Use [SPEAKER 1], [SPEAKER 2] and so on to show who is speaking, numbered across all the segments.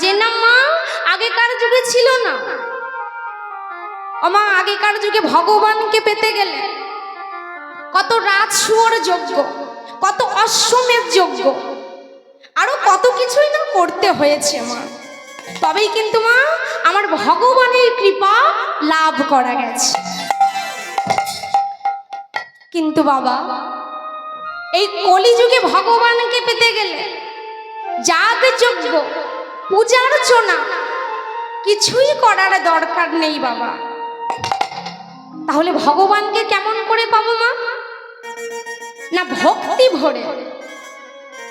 [SPEAKER 1] যে না মা আগেকার যুগে ছিল না। মা আগেকার যুগে ভগবানকে পেতে গেলে কত রাজসুয়র যজ্ঞ, কত অশ্বমেধ যজ্ঞ, আরো কত কিছুই না করতে হয়েছে মা। তবেই কিন্তু মা আমার ভগবানের কৃপা লাভ করা গেছে। কিন্তু বাবা এই কলিযুগে ভগবানকে পেতে গেলে যাগ যজ্ঞ, পূজা অর্চনা কিছুই করার দরকার নেই বাবা। তাহলে ভগবানকে কেমন করে পাবো মা? না ভক্তি ভরে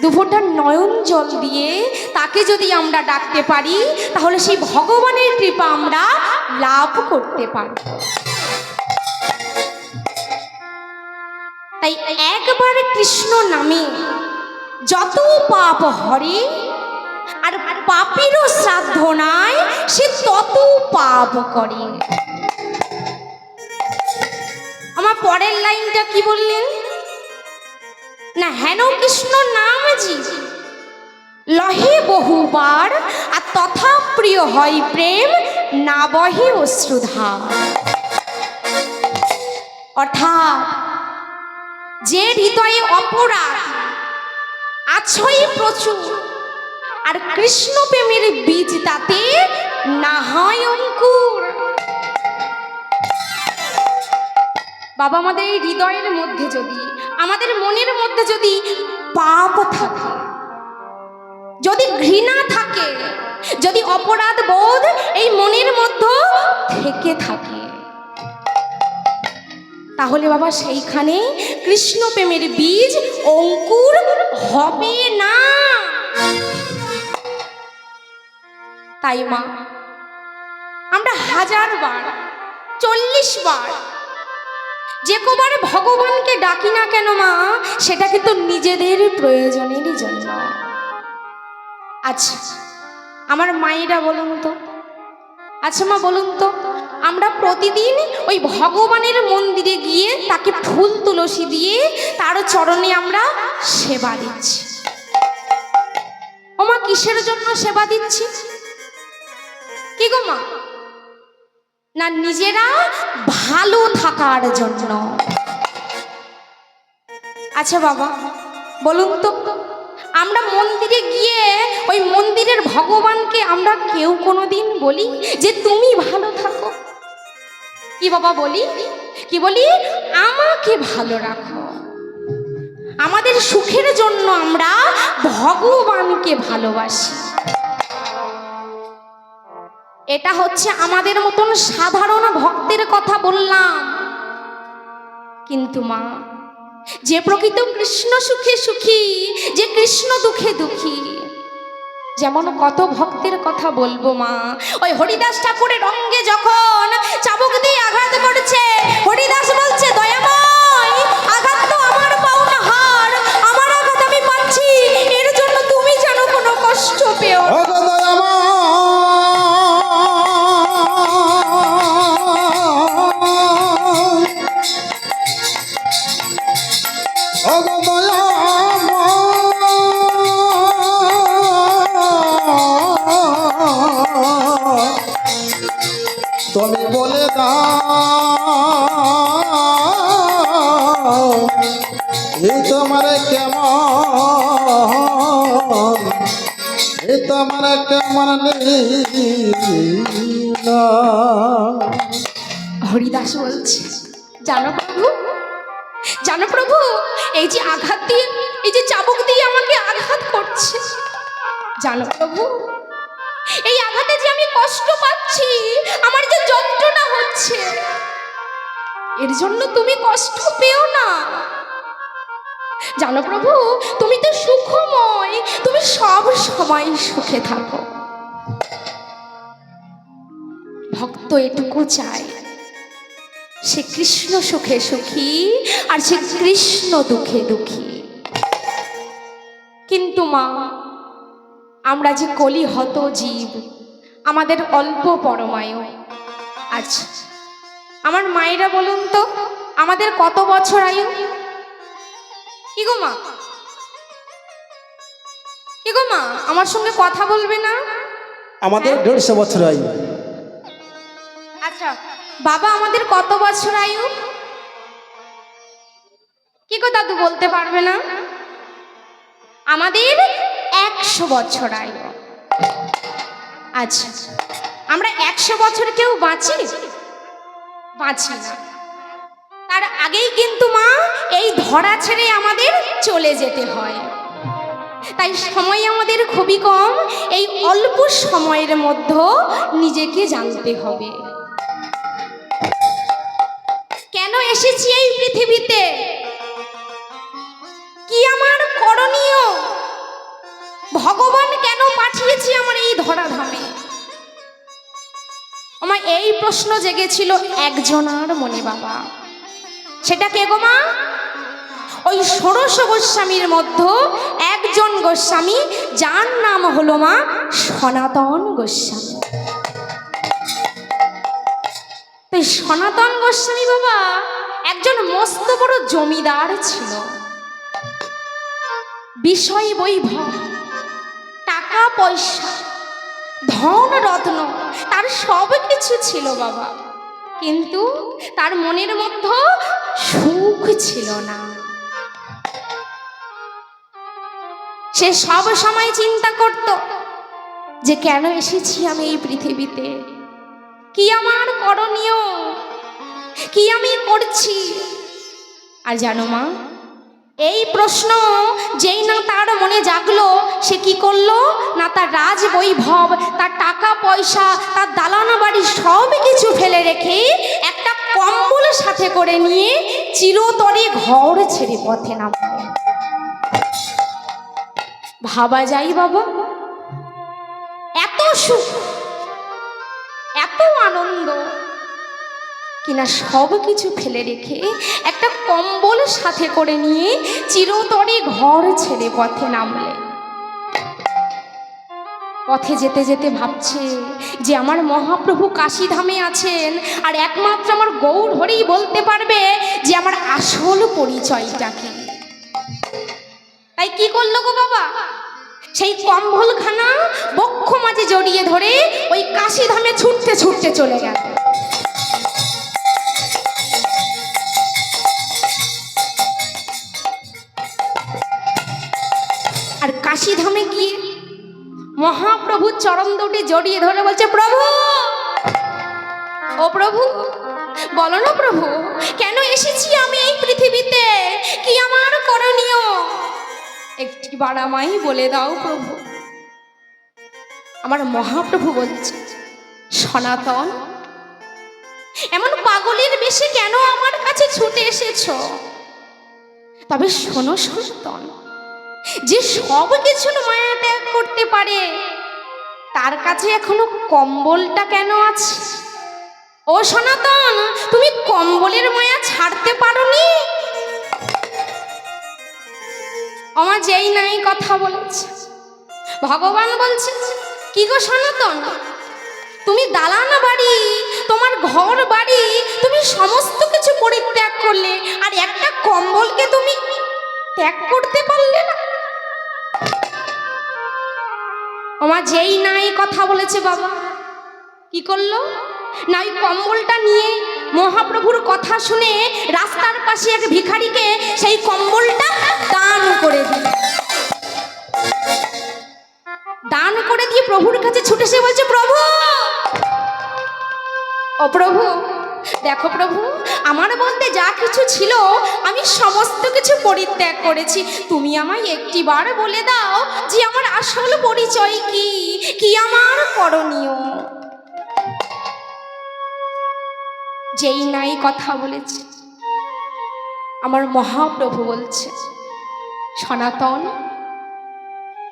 [SPEAKER 1] দুফোঁটা নয়ন জল দিয়ে তাকে যদি আমরা ডাকতে পারি তাহলে সেই ভগবানের কৃপা আমরা লাভ করতে পারব। তাই একবার কৃষ্ণ নামে যত পাপ হরে, আর পাপীরও শ্রাদ্ধ নাই সে তত পাপ করে। আমার পরের লাইনটা কি বললেন না, হেন কৃষ্ণ নাম জি লহে বহুবার, আর তথা প্রিয় হয় প্রেম না বহে অশ্রুধার। অর্থাৎ যে হৃদয়ে অপরাধ আছই প্রচুর, আর কৃষ্ণ প্রেমের বীজ তাতে না হয় অঙ্কুর। বাবা আমাদের এই হৃদয়ের মধ্যে যদি, আমাদের মনের মধ্যে যদি পাপ থাকে, যদি ঘৃণা থাকে, যদি অপরাধ বোধ এই মনের মধ্যে থেকে থাকে, তাহলে বাবা সেইখানে কৃষ্ণ প্রেমের বীজ অঙ্কুর হবে না। তাই মা আমরা 1000 বার 40 বার যে কবার ভগবানকে ডাকি না কেন মা, সেটা কিন্তু নিজেদের প্রয়োজনের জন্য। আচ্ছা আমার মায়েরা বলুন তো, আচ্ছা মা বলুন তো, আমরা প্রতিদিন ওই ভগবানের মন্দিরে গিয়ে তাকে ফুল তুলসী দিয়ে তার চরণে আমরা সেবা দিচ্ছি। ও মা কিসের জন্য সেবা দিচ্ছি? কি গো মা? না নিজেরা ভালো থাকার জন্য। আচ্ছা বাবা বলুন তো, আমরা মন্দিরে গিয়ে ওই মন্দিরের ভগবানকে আমরা কেউ কোনোদিন বলি যে তুমি ভালো থাকো? কি বাবা বলি? কি বলি? আমাকে ভালো রাখো। আমাদের সুখের জন্য আমরা ভগবানকে ভালোবাসি। এটা হচ্ছে আমাদের মতন সাধারণ ভক্তের কথা বললাম। কিন্তু মা যে প্রকৃত কৃষ্ণ সুখে সুখী, যে কৃষ্ণ দুঃখে দুঃখী, যেমন কত ভক্তের কথা বলবো মা। ওই হরিদাস ঠাকুরের অঙ্গে যখন চাবুক দিয়ে আঘাত করছে, হরিদাস বলছে দয়াময় আঘাত তো আমার পাওনা হার, আমার আঘাত আমি পাচ্ছি, এর জন্য তুমি যেন কোনো কষ্ট পেও না।
[SPEAKER 2] তুমি বলে দাও এই তোমার কেমন, এই তোমার কেমন লীলা।
[SPEAKER 1] হরিদাস বলছে জানো প্রভু, জানো প্রভু, এই যে আঘাত দিয়ে, এই যে চাবুক দিয়ে আমাকে আঘাত করছে, জানো প্রভু এই আঘাতে যে আমি কষ্ট পাচ্ছি, আমার যে যন্ত্রণা হচ্ছে, এর জন্য তুমি কষ্ট পেও না। জানো প্রভু তুমি তো সুখময়, তুমি সব সময় সুখে থাকো। ভক্ত এটুকু চায় সে কৃষ্ণ সুখে সুখী, আর সে কৃষ্ণ দুঃখে দুঃখী। কিন্তু মা আমরা যে কলিহত জীব, আমাদের অল্প পরমায়ু। আচ্ছা আমার মায়েরা বলুন তো আমাদের কত বছর আয়ু? কি গো মা, কি গো মা আমার সঙ্গে কথা বলবে না?
[SPEAKER 2] আমাদের 150 বছর আয়ু।
[SPEAKER 1] আচ্ছা বাবা, আমাদের কত বছর আয়ু? কি গো দাদু, বলতে পারবে না? আমাদের 100 বছর আয়ু। আচ্ছা, আমরা 100 বছর কেউ বাঁচি? বাঁচি না। তার আগেই কিন্তু মা এই ধরা ছেড়ে আমাদের চলে যেতে হয়। তাই সময় আমাদের খুবই কম। এই অল্প সময়ের মধ্যে নিজেকে জানতে হবে কেন এসেছি এই পৃথিবীতে, কি আমার করণীয়, ভগবান কেন পাঠিয়েছি আমার এই ধরাধামে। আমার এই প্রশ্ন জেগেছিল একজনার মনে বাবা। সেটা কে গো মা? ওই ষোড়শ গোস্বামীর মধ্যে একজন গোস্বামী, যার নাম হলো মা সনাতন গোস্বামী। তো সনাতন গোস্বামী বাবা একজন মস্ত বড় জমিদার ছিল। বিষয় বৈভব, টাকা পয়সা, ধন রত্ন তার সব কিছু ছিল বাবা, কিন্তু তার মনের মধ্যে সুখ ছিল না। সে সব সময় চিন্তা করত যে কেন এসেছি আমি এই পৃথিবীতে, কি আমার করণীয়, কি আমি করছি। আর জানো মা, এই প্রশ্ন যেই না তার মনে জাগলো, সে কি করলো না, তার রাজ বৈভব, তার টাকা পয়সা, তার দালানা বাড়ি সব কিছু ফেলে রেখে একটা কম্বল সাথে করে নিয়ে চিরতরে ঘর ছেড়ে পথে নামলেন। ভাবা যায় বাবা, এত সুখ, এত আনন্দ, কিনা সব কিছু ফেলে রেখে একটা কম্বল সাথে করে নিয়ে চিরতরে ঘর ছেড়ে পথে নামলে। পথে যেতে যেতে ভাবছে যে আমার মহাপ্রভু কাশীধামে আছেন, আর একমাত্র আমার গৌর হরিই বলতে পারবে যে আমার আসল পরিচয়টা কি। তাই কি করলো গো বাবা, সেই কম্বলখানা বক্ষ মাঝে জড়িয়ে ধরে ওই কাশীধামে ছুটতে ছুটতে চলে গেল। আর কাশীধামে গিয়ে মহাপ্রভুর চরণ দুটি জড়িয়ে ধরে বলছে, প্রভু, ও প্রভু, বলো না প্রভু, কেন এসেছি আমি এই পৃথিবীতে, কি আমার করণীয়, একটিবার আমায় বলে দাও প্রভু। আমার মহাপ্রভু বলছে, সনাতন, এমন পাগলের বেশে কেন আমার কাছে ছুটে এসেছো? তবে শোনো সনাতন, যে সব কিছুর মায়া ত্যাগ করতে পারে, তার কাছে এখনো কম্বলটা কেন আছে? ও সনাতন, তুমি কম্বলের মায়া ছাড়তে পারোনি? আমার যেই নাই কথা বলেছে, ভগবান বলছে, কি গো সনাতন, তুমি দালানা বাড়ি, তোমার ঘর বাড়ি, তুমি সমস্ত কিছু পরিত্যাগ করলে, আর একটা কম্বলকে তুমি ত্যাগ করতে পারলে না? আমার যেই নাই কথা বলেছে বাবা, কি করলো না, ওই কম্বলটা নিয়ে মহাপ্রভুর কথা শুনে রাস্তার পাশে এক ভিখারিকে সেই কম্বলটা দান করে দিল। দান করে দিয়ে প্রভুর কাছে ছুটে এসে বলছে, প্রভু, ও প্রভু, দেখো প্রভু, আমার বলতে যা কিছু ছিল আমি সমস্ত কিছু পরিত্যাগ করেছি, তুমি আমায় একটিবার বলে দাও যে আমার আসল পরিচয় কি, কি আমার করণীয়। যেই নাই কথা বলেছে, আমার মহাপ্রভু বলছে, সনাতন,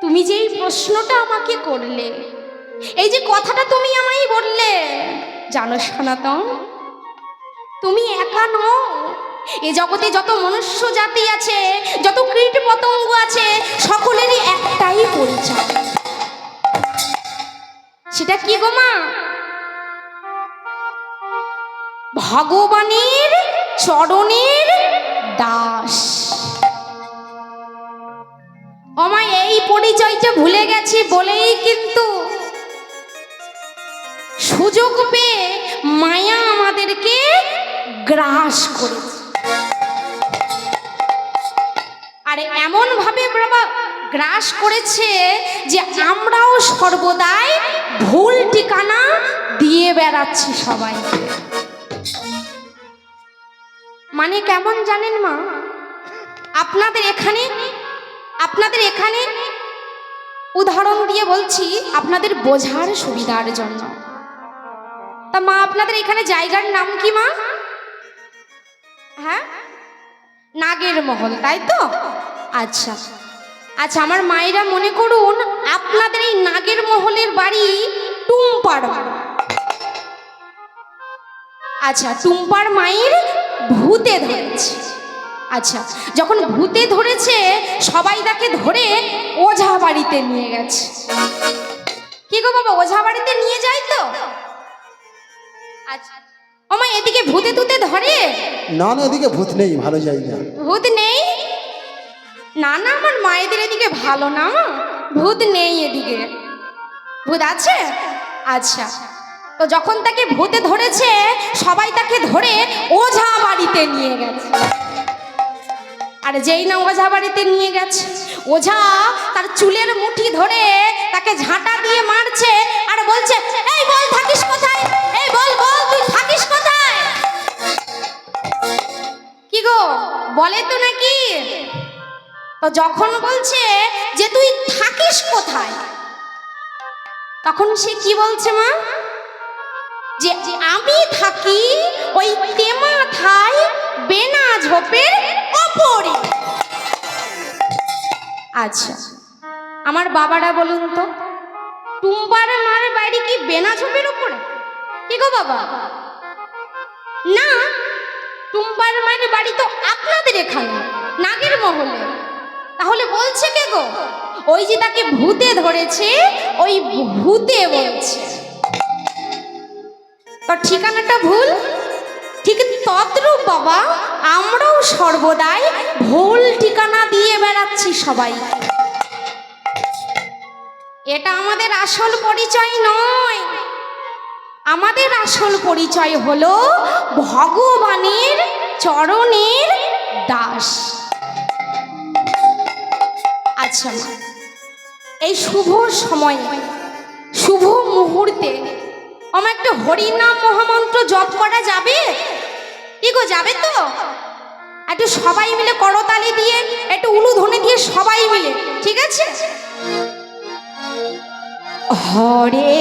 [SPEAKER 1] তুমি যে এই প্রশ্নটা আমাকে করলে, এই যে কথাটা তুমি আমায় বললে, জানো সনাতন, তুমি একা নও, এ জগতে যত মনুষ্য জাতি আছে, যত কীট পতঙ্গ আছে, সকলেরই একটাই পরিচয়। সেটা কি গো মা? ভগবানের চরণের দাস। আমায় এই পরিচয়টা ভুলে গেছি বলেই কিন্তু সুযোগ পেয়ে মায়া আমাদেরকে গ্রাস করেছে। আরে এমন ভাবে বাবা গ্রাস করেছে যে আমরাও সর্বদাই ভুল ঠিকানা দিয়ে বেড়াচ্ছি সবাই। মানে কেমন জানেন মা, আপনাদের এখানে উদাহরণ দিয়ে বলছি আপনাদের বোঝার সুবিধার জন্য। তা মা আপনাদের এখানে জায়গার নাম কি মা? হ্যাঁ, নাগের মহল, তাই তো? আচ্ছা আচ্ছা, আমার মায়েরা মনে করুন আপনাদের এই নাগের মহলের বাড়ি টুম্পার। আচ্ছা, টুম্পার মায়ের ভূতে ধরেছে। আচ্ছা, যখন ভূতে ধরেছে সবাই তাকে ধরে ওঝা বাড়িতে নিয়ে গেছে। কি গো বাবা, ওঝা বাড়িতে নিয়ে যায় তো? আচ্ছা, ও মা এদিকে ভূতে তুতে ধরে?
[SPEAKER 2] না না, এদিকে ভূত নেই, ভালো জায়গা।
[SPEAKER 1] ভূত নেই? না না, আমার মায়েদের এদিকে ভালো না, ভূত নেই এদিকে। ভূত আছে? আচ্ছা, তো যখন তাকে ভূতে ধরেছে সবাই তাকে ধরে ওঝা বাড়িতে নিয়ে গেছে। আর যেই না ওঝা বাড়িতে নিয়ে গেছে, ওঝা তার চুলের মুঠি ধরে তাকে ঝাঁটা দিয়ে মারছে আর বলছে, এই বল থাকিস কোথায়, এই বল বল তুই থাকিস কোথায়? কি গো বলে তো নাকি? তো যখন বলছে যে তুই থাকিস কোথায়, তখন সে কি বলছে মা? যে আমি থাকি ওই তেমাথায় বেনা ঝোপের ওপরে। আচ্ছা, আমার বাবারা বলুন তো, টুম্পার মার বাড়ি কি বেনা ঝোপের উপরে? কি গো বাবা? না, টুম্পার মার বাড়ি তো আপনাদের এখানে নাগের মহলে। তাহলে বলছে কে গো? ওই যে তাকে ভূতে ধরেছে ওই ভূতে বলছে। তো ঠিকানাটা ভুল। ঠিক তদ্রূপ বাবা আমরাও সর্বদাই ভুল ঠিকানা দিয়ে বেড়াচ্ছি সবাই। এটা আমাদের আসল পরিচয় নয়। আমাদের আসল পরিচয় হলো ভগবানের চরণের দাস। আচ্ছা, এই শুভ সময়ে শুভ মুহূর্তে আমার একটা হরিনাম মহামন্ত্র জপ করা যাবে? কি গো যাবে তো? একটু সবাই মিলে করতালি দিয়ে একটু উলুধ্বনি দিয়ে সবাই মিলে, ঠিক আছে? হরে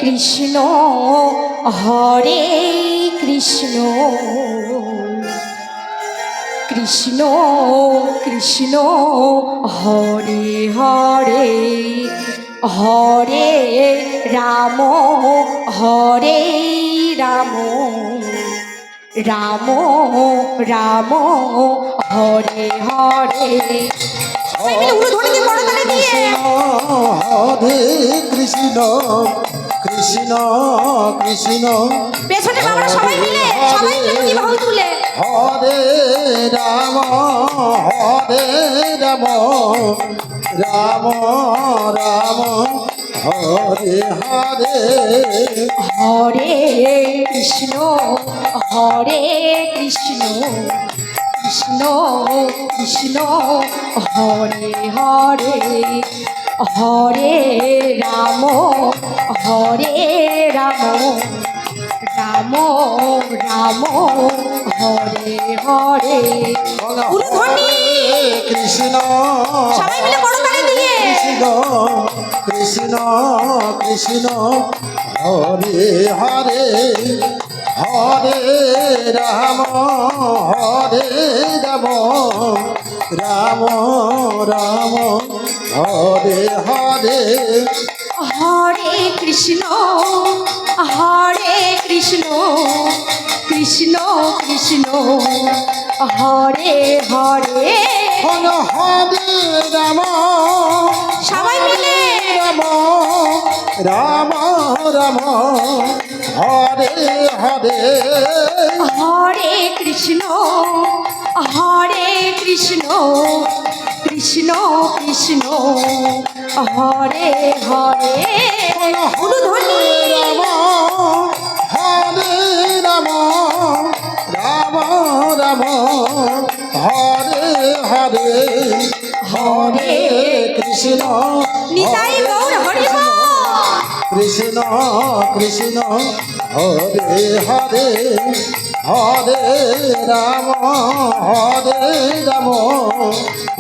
[SPEAKER 1] কৃষ্ণ হরে কৃষ্ণ কৃষ্ণ কৃষ্ণ হরে হরে, হরে রাম হরে রাম, রাম রাম হরে হরে।
[SPEAKER 2] হরে কৃষ্ণ কৃষ্ণ কৃষ্ণ,
[SPEAKER 1] পেছনে আমরা সবাই মিলে বাহু তুলে
[SPEAKER 2] হরে রাম রাম রাম হরে হরে,
[SPEAKER 1] হরে কৃষ্ণ কৃষ্ণ কৃষ্ণ হরে হরে, হরে রাম রাম রাম হরে হরে।
[SPEAKER 2] কৃষ্ণ
[SPEAKER 1] সবাই মিলে করতালি দিয়ে
[SPEAKER 2] কৃষ্ণ কৃষ্ণ কৃষ্ণ হরে হরে, হরে রাম রাম রাম হরে হরে,
[SPEAKER 1] হরে কৃষ্ণ কৃষ্ণ কৃষ্ণ হরে হরে,
[SPEAKER 2] হরে রাম
[SPEAKER 1] সবাই মিলে
[SPEAKER 2] রাম রাম হরে হরে,
[SPEAKER 1] হরে কৃষ্ণ কৃষ্ণ কৃষ্ণ হরে হরে।
[SPEAKER 2] হরে রাম কৃষ্ণ
[SPEAKER 1] নিতাই গৌর হরি বল।
[SPEAKER 2] কৃষ্ণ কৃষ্ণ হরে হরে হরে রাম রাম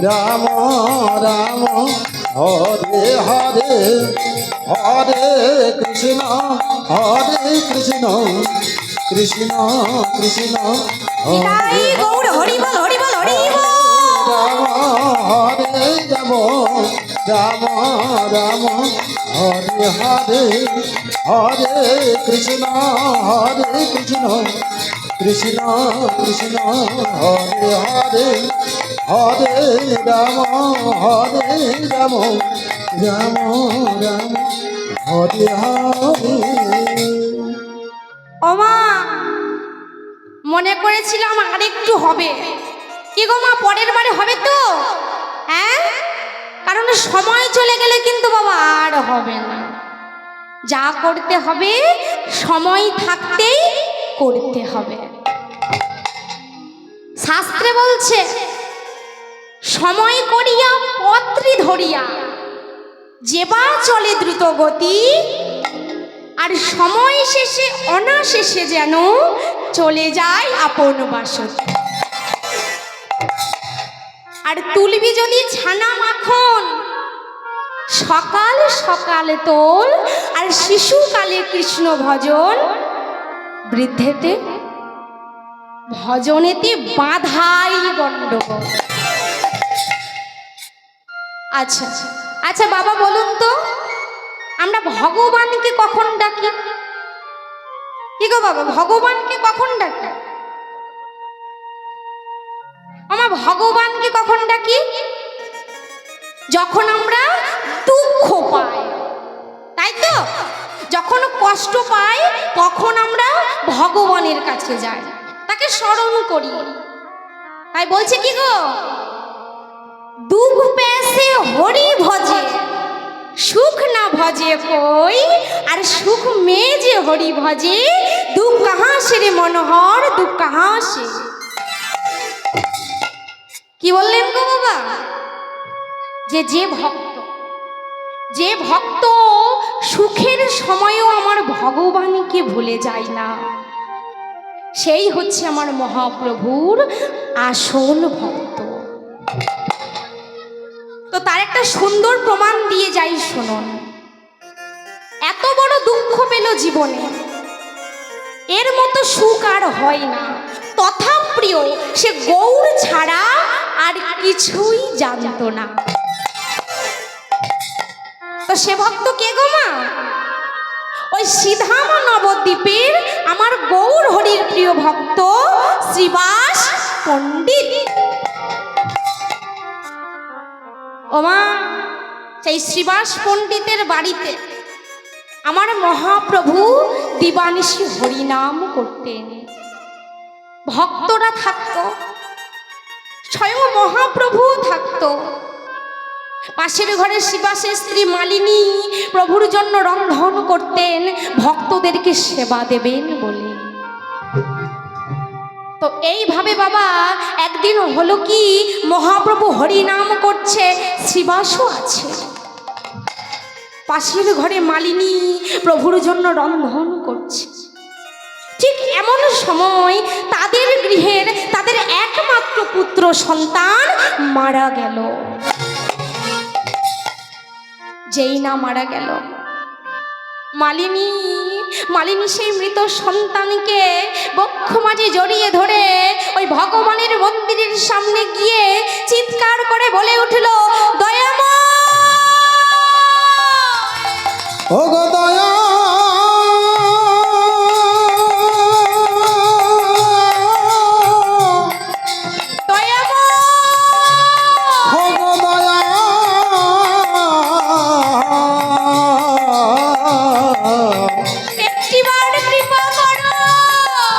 [SPEAKER 2] রাম রাম হরে হরে হরে কৃষ্ণ কৃষ্ণ কৃষ্ণ কৃষ্ণ
[SPEAKER 1] নিতাই গৌর হরি বল হরি বল হরি বল।
[SPEAKER 2] রাম হরে রাম রাম রাম হরে হরে হরে কৃষ্ণ কৃষ্ণ কৃষ্ণ কৃষ্ণ হরে হরে হরে রাম রাম রাম রাম হরে হরে।
[SPEAKER 1] ওমা মনে করেছিলাম আরেকটু হবে, কি গো মা পরের বারে হবে তো? হ্যাঁ, কারণ সময় চলে গেলে কিন্তু বাবা আর হবে না। যা করতে হবে সময় থাকতেই করতে হবে। শাস্ত্রে বলছে সময় করিয়া পত্রী ধরিয়া যেবা চলে দ্রুত গতি, আর সময় শেষে অনাশেষে যেন চলে যায় আপন বাসতে। আর তুলবি যদি ছানা মাখন সকাল সকাল তোল, আর শিশুকালে কৃষ্ণ ভজন বৃদ্ধেতে ভজনেতে বাধাই গণ্ডগোল। আচ্ছা আচ্ছা বাবা বলুন তো, আমরা ভগবানকে কখন ডাকি? কি গো বাবা, ভগবানকে কখন ডাকি? আমরা ভগবানকে কখন ডাকি? যখন আমরা দুঃখ পাই, তাই তো? যখন কষ্ট পাই তখন আমরা ভগবানের কাছে যাই, তাকে স্মরণ করি। তাই বলছে কি গো, দুঃখ পেয়েছে হরি ভজে সুখ না ভজে কই, আর সুখ में যে হরি ভজে দুঃখ कहाँ से रे मनोहर দুঃখ कहाँ से। কি বললেন গো বাবা, যে ভক্ত সুখের সময়ও আমার ভগবানকে ভুলে যায় না, সেই হচ্ছে আমার মহাপ্রভুর আসল ভক্ত। তো তার একটা সুন্দর প্রমাণ দিয়ে যাই শুনুন। এত বড় দুঃখ পেল জীবনে, এর মতো সুখ আর হয় না, তথা প্রিয় সে গৌর ছাড়া আর কিছুই জানতো না। তো সে ভক্ত কে গো মা? ওই সিধাম নবদ্বীপের আমার গৌর হরির প্রিয় ভক্ত শ্রীবাস পণ্ডিত। ওমা সেই শ্রীবাস পণ্ডিতের বাড়িতে আমার মহাপ্রভু দিবানিশি হরিনাম করতেন। ভক্তরা থাকতো, স্বয়ং মহাপ্রভু থাকতো। পাশের ঘরে শ্রীবাসের স্ত্রী মালিনী প্রভুর জন্য রন্ধন করতেন ভক্তদেরকে সেবা দেবেন বলে। তো এইভাবে বাবা একদিন হলো কি, মহাপ্রভু হরিনাম করছে, শ্রীবাসও আছে, পাশের ঘরে মালিনী প্রভুর জন্য রন্ধন করছে। ঠিক এমন সময় তাদের গৃহের তাদের একমাত্র পুত্র সন্তান মারা গেল। যেই না মারা গেল, মালিনী সেই মৃত সন্তানকে বক্ষ মাঝে জড়িয়ে ধরে ওই ভগবানের মন্দিরের সামনে গিয়ে চিৎকার করে বলে উঠল, দয়াময়
[SPEAKER 2] ও গো দয়া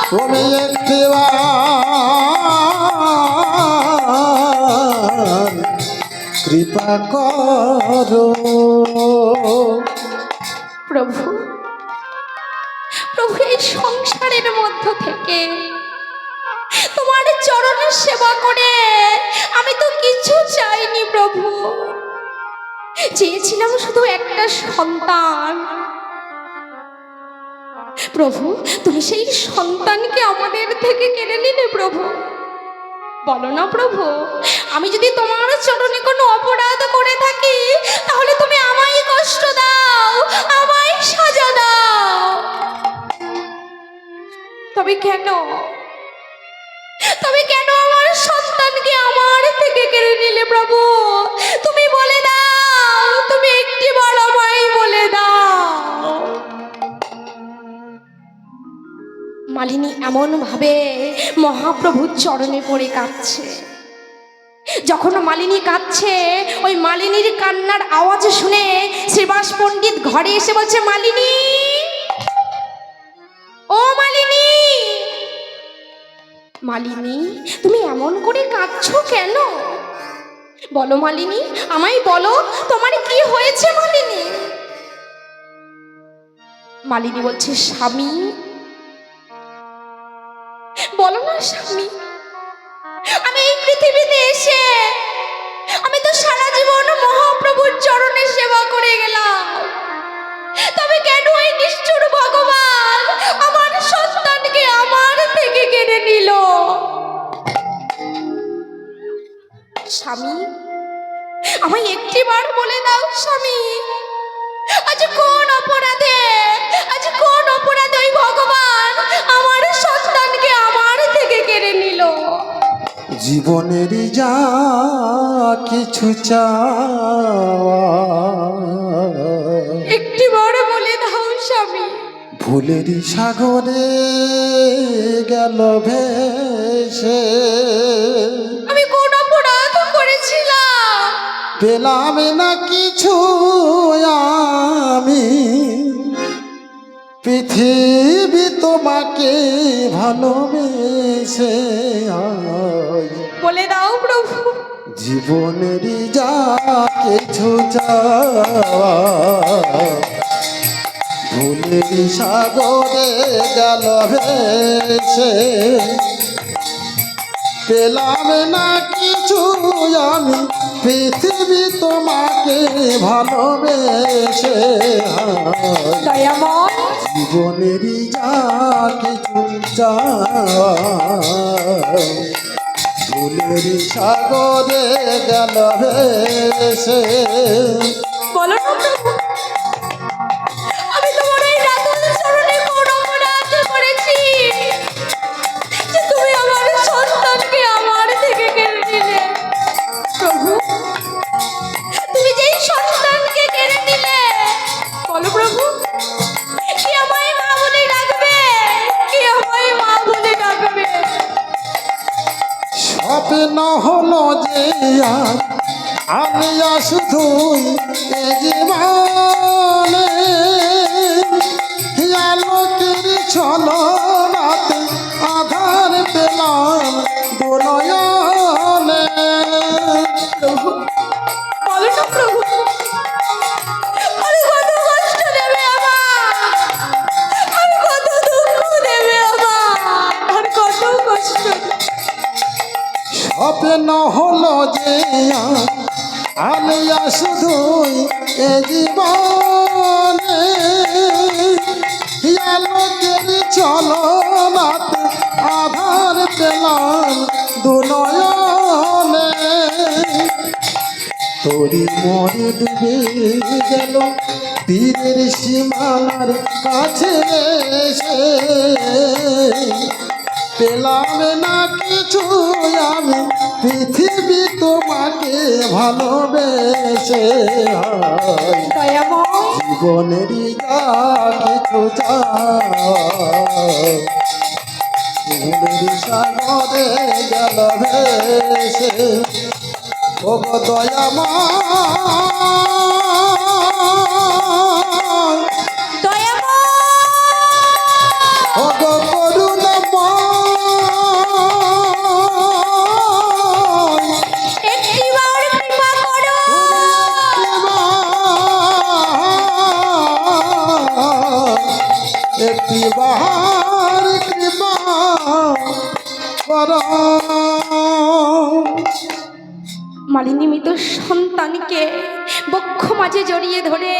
[SPEAKER 2] তুমি একটিবার কৃপা করো।
[SPEAKER 1] প্রভু প্রভু এই সংসারের মধ্য থেকে তোমার চরণের সেবা করে আমি তো কিছু চাইনি প্রভু, চেয়েছিলাম শুধু একটা সন্তান। প্রভু, তুমি সেই সন্তানকে আমাদের থেকে কেড়ে নিলে প্রভু। বলো না প্রভু, আমি যদি তোমার চরণে কোনো অপরাধ করে থাকি, তাহলে তুমি আমায় কষ্ট দাও, আমায় সাজা দাও। তবে কেন, তবে কেন আমার সন্তানকে আমার থেকে কেড়ে নিলে প্রভু? তুমি বলে দাও, তুমি একটি বার আমায় বলে দাও। মালিনী এমন ভাবে মহাপ্রভুর চরণে পড়ে কাঁদছে। যখন মালিনী কাঁদছে, ওই মালিনীর কান্নার আওয়াজ শুনে শ্রীবাস পণ্ডিত ঘরে এসে বলছে, মালিনী, ও মালিনী, মালিনী তুমি এমন করে কাঁদছো কেন? বলো মালিনী, আমায় বলো, তোমার কি হয়েছে মালিনী? মালিনী বলছে, স্বামী, বলো না স্বামী, আমি এই পৃথিবীতে এসে আমি তো সারা জীবন মহাপ্রভুর চরণে সেবা করে গেলাম, তবে কেন ওই নিষ্ঠুর ভগবান আমার সন্তানকে আমার থেকে কেড়ে নিল? স্বামী, আমায় একটিবার বলে দাও স্বামী, আজ কোন অপরাধে, আজ কোন অপরাধে ওই ভগবান আমার সন্তানকে আমার থেকে কেড়ে নিল?
[SPEAKER 2] জীবনেরই যা কিছু চাওয়া,
[SPEAKER 1] একটিবার বলে দাও স্বামী।
[SPEAKER 2] ভুলেরই সাগরে গেল ভেসে,
[SPEAKER 1] আমি কোন অপরাধ করেছিলাম?
[SPEAKER 2] পেলাম না কিছু আমি, পৃথিবী তোমাকে ভালোবেসে।
[SPEAKER 1] বলে দাও প্রভু।
[SPEAKER 2] জীবনেরই যা কিছু চাওয়া, ভুলেরই সাগরে গেল ভেসে, পেলাম না কিছু আমি, পৃথিবী তোমাকে ভালোবেসে।
[SPEAKER 1] দয়াময়,
[SPEAKER 2] জীবনেরই যা কিছু চাওয়া, ভুলেরই সাগরে গেল ভেসে।
[SPEAKER 1] বলো না প্রভু, আমি তোমার এই রাতুল চরণে কোন অপরাধ করেছি যে তুমি আমার সন্তানকে আমার থেকে কেড়ে নিলে? প্রভু, তুমি যেই সন্তানকে কেড়ে নিলে, বলো প্রভু, কি আমায় মা বলে ডাকবে? কি আমায় মা বলে ডাকবে?
[SPEAKER 2] স্বপ্ন হলো যে আজ আলিয়া শুধুই এ জীবনে, আলোকের ছলো রাতে আধার পেলাম দুনয়নে।
[SPEAKER 1] প্রভু, বলো না প্রভু, আরে কত কষ্ট দেবে আমার, আর কত দুঃখ দেবে আমার, আর কত কষ্ট।
[SPEAKER 2] স্বপ্ন হলো যে আলিয়া শুধুই এ জীবনে, আলোকের চলো রাতে আধার পেলাম দুনয়নে। তোরি মরে ডুবে গেল তীরের সীমানার কাছে এসে, পেলাম না কিছু আমি, পৃথিবী তোমাকে ভালোবেসে।
[SPEAKER 1] দয়াময়,
[SPEAKER 2] জীবনেরই যা কিছু চাও, ভুলেরই সাগরে গেল ভেসে। ও গো দয়াময়,
[SPEAKER 1] দয়াময়,
[SPEAKER 2] ও গো করুণাময়,
[SPEAKER 1] একটিবার কৃপা করো।
[SPEAKER 2] একটিবার কৃপা করো।
[SPEAKER 1] মালিনী মৃত সন্তানকে বক্ষ মাঝে জড়িয়ে ধরে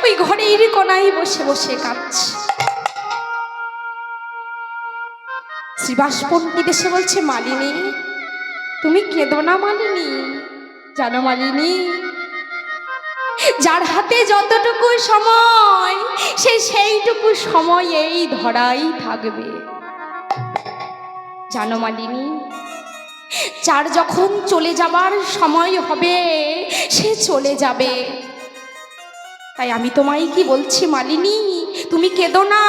[SPEAKER 1] ওই ঘরের কোনায় বসে বসে কাঁদছে। শ্রীবাস পণ্ডিত এসে বলছে, মালিনী তুমি কেঁদো না মালিনী। জানো মালিনী, যার হাতে যতটুকু সময় সে সেইটুকু সময় এই ধরাই থাকবে। জানো মালিনী, যার যখন চলে যাবার সময় হবে সে চলে যাবে। তাই আমি তোমায় কি বলছি মালিনী, তুমি কেঁদো না,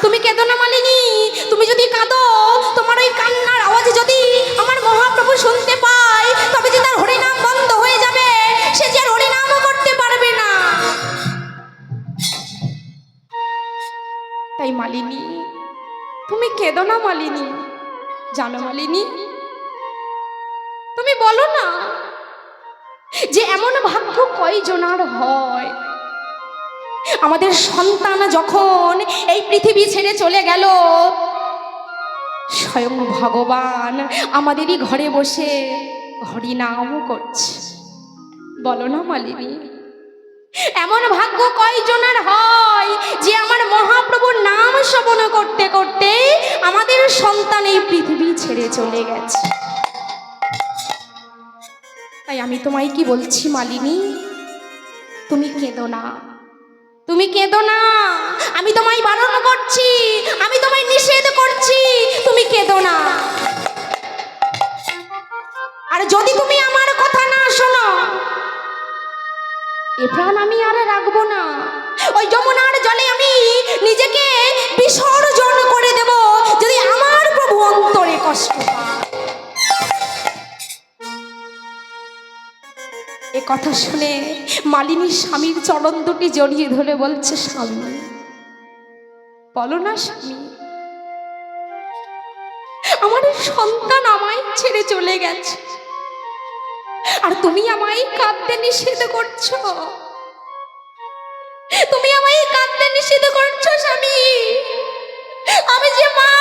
[SPEAKER 1] তুমি কেঁদো না মালিনী। তুমি যদি কাঁদো, তোমার ওই কান্নার আওয়াজ যদি আমার মহাপ্রভু শুনতে পায়, তবে যে তার হরিনাম বন্ধ হয়ে যাবে, সে যে আর হরিনামও করতে পারবে না। তাই মালিনী তুমি কেঁদো না মালিনী। জানো মালিনী, তুমি বলো না যে এমন ভাগ্য কয়জনার হয়, আমাদের সন্তান যখন এই পৃথিবী ছেড়ে চলে গেল, স্বয়ং ভগবান আমাদেরই ঘরে বসে হরিনাম করছে। বলো না মালিনী, এমন ভাগ্য কয়জনার হয় যে আমার মহাপ্রভুর নাম শ্রবণ করতে করতে আমাদের সন্তান এই পৃথিবী ছেড়ে চলে গেছে। তাই আমি তোমায় কি বলছি মালিনী, তুমি কেঁদো না, তুমি কেঁদো না। আমি তোমায় বারণ করছি, আমি তোমায় নিষেধ করছি, তুমি কেঁদো না। আর যদি তুমি আমার কথা না শোনো, এ প্রাণ আমি আর রাখবো না। ওই যমুনার জলে আমি নিজেকে বিসর্জন করে দেব যদি আমার প্রভু অন্তরে কষ্ট পায়। এ কথা শুনে মালিনী স্বামীর চরণ দুটি জড়িয়ে ধরে বলছে, স্বামী বলো না স্বামী, আমার সন্তান আমায় ছেড়ে চলে গেছে, আর তুমি আমায় কাঁদতে নিষেধ করছো, তুমি আমায় কাঁদতে নিষেধ করছো স্বামী। আমি যে মা,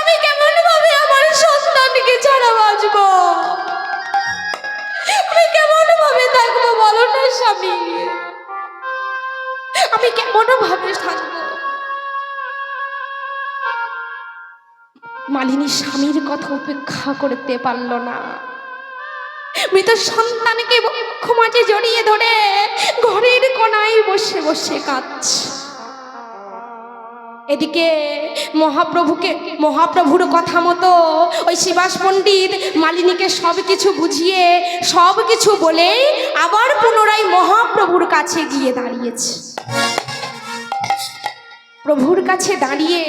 [SPEAKER 1] আমি কেমন ভাবে আমার সন্তানকে ছাড়া বাঁচবো, আমি কেমন ভাবে থাকবো বলো না স্বামী, আমি কেমন ভাবে থাকবো। মালিনী স্বামীর কথা উপেক্ষা করতে পারল না, মৃত সন্তানকে বক্ষ মাঝে জড়িয়ে ধরে ঘরের কোনায় বসে বসে কাঁদছে। এদিকে মহাপ্রভুর কথা মতো ওই শ্রীবাস পণ্ডিত মালিনীকে সবকিছু বুঝিয়ে সবকিছু বলে আবার পুনরায় মহাপ্রভুর কাছে গিয়ে দাঁড়িয়েছে। প্রভুর কাছে দাঁড়িয়ে